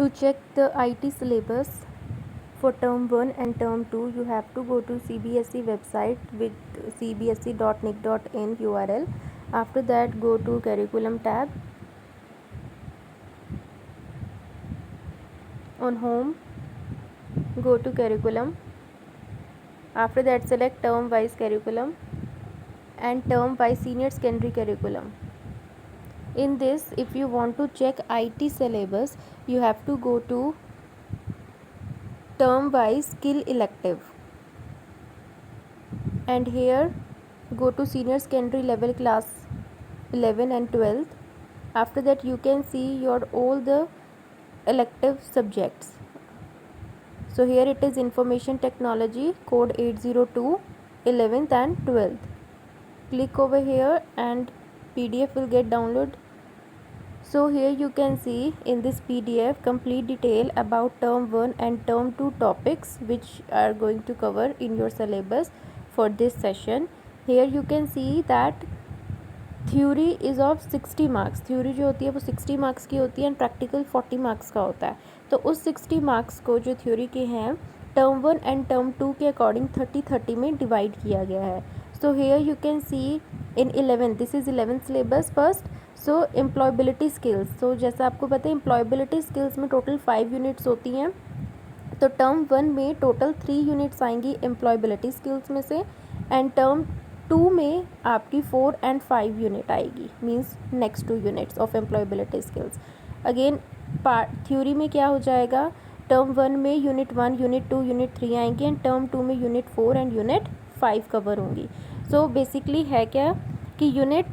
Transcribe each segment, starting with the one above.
To check the IT syllabus for term 1 and term 2, you have to go to CBSE website with cbse.nic.in URL. After that, go to curriculum tab. On home, go to curriculum. After that, select term wise curriculum and term wise senior secondary curriculum. In this, if you want to check IT syllabus, you have to go to term wise skill elective, and here go to senior secondary level class 11 and 12th. After that, you can see your all the elective subjects. So here it is information technology code 802 11th and 12th. Click over here and PDF will get downloaded. So here you can see in this PDF complete detail about term 1 and term 2 topics which are going to cover in your syllabus for this session. Here you can see that theory is of 60 marks. Theory जो होती है वो 60 marks की होती है and practical 40 marks का होता है. तो उस 60 मार्क्स को जो थ्योरी के हैं टर्म 1 एंड टर्म 2 के अकॉर्डिंग 30-30 में डिवाइड किया गया है. So here you can see in 11 this is 11th syllabus first. So employability skills. So जैसा आपको पता है एम्प्लॉयबिलिटी स्किल्स में टोटल 5 यूनिट्स होती हैं. तो टर्म 1 में टोटल 3 यूनिट्स आएंगी एम्प्लॉयबिलिटी स्किल्स में से एंड टर्म 2 में आपकी 4 and 5 यूनिट आएगी. Means next 2 units of employability skills. Again theory में क्या हो जाएगा, टर्म 1 में यूनिट 1 यूनिट 2 यूनिट 3 आएंगी एंड टर्म 2 में यूनिट 4 एंड यूनिट 5 कवर होंगी. सो बेसिकली है क्या कि यूनिट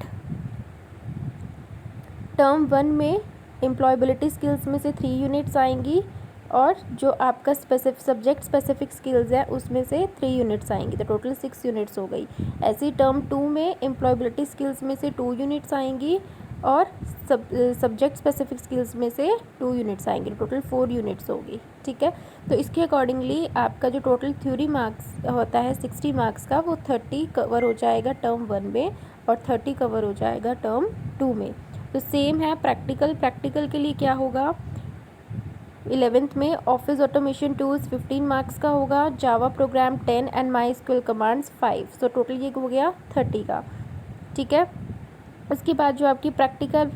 टर्म 1 में एम्प्लॉयबिलिटी स्किल्स में से 3 यूनिट्स आएंगी और जो आपका सब्जेक्ट स्पेसिफिक स्किल्स है उसमें से 3 यूनिट्स आएंगी. तो टोटल 6 यूनिट्स हो गई. ऐसे ही टर्म 2 में एम्प्लॉयबिलिटी स्किल्स में से 2 यूनिट्स आएंगी और सब्जेक्ट स्पेसिफिक स्किल्स में से 2 यूनिट्स आएंगी. टोटल 4 यूनिट्स होगी. ठीक है. तो इसके अकॉर्डिंगली आपका जो टोटल थ्योरी मार्क्स होता है 60 मार्क्स का वो 30 कवर हो जाएगा टर्म 1 में और 30 कवर हो जाएगा टर्म 2 में. तो सेम है प्रैक्टिकल के लिए क्या होगा, 11th में ऑफिस ऑटोमेशन टूल्स 15 मार्क्स का होगा, Java program 10 and my SQL commands 5. So total ये हो गया 30 का. ठीक है. उसके बाद जो आपकी प्रैक्टिकल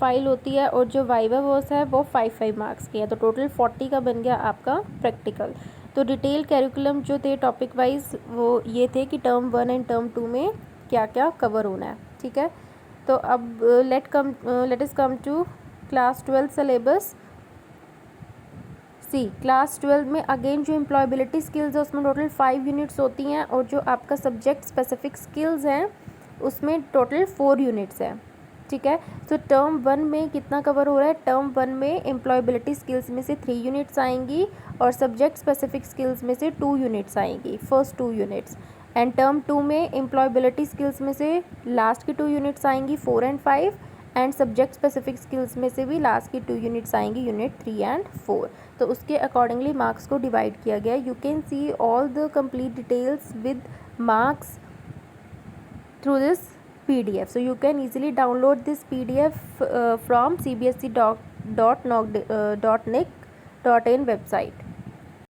फाइल होती है और जो वाइवा वर्स है वो 5 मार्क्स की है. तो टोटल 40 का बन गया आपका प्रैक्टिकल. तो डिटेल कैरिकुलम जो थे टॉपिक वाइज वो ये थे कि टर्म 1 एंड टर्म 2 में क्या क्या कवर होना है. ठीक है. तो अब let us come to class 12 syllabus. Class 12 में अगेन जो एम्प्लॉयबिलिटी स्किल्स है उसमें टोटल 5 यूनिट्स होती हैं और जो आपका सब्जेक्ट स्पेसिफिक स्किल्स हैं उसमें टोटल 4 यूनिट्स हैं. ठीक है. सो टर्म 1 में कितना कवर हो रहा है, टर्म 1 में एम्प्लॉयबिलिटी स्किल्स में से 3 यूनिट्स आएंगी और सब्जेक्ट स्पेसिफिक स्किल्स में से 2 यूनिट्स आएंगी, फर्स्ट 2 यूनिट्स. एंड टर्म 2 में एम्प्लॉयबिलिटी स्किल्स में से लास्ट की 2 यूनिट्स आएंगी 4 and 5 and subject specific skills में से भी लास्ट की 2 यूनिट्स आएंगी यूनिट 3 and 4. तो उसके अकॉर्डिंगली मार्क्स को डिवाइड किया गया है. You can see all the complete details with marks through this PDF. So you can easily download this PDF from cbse.nic.in website.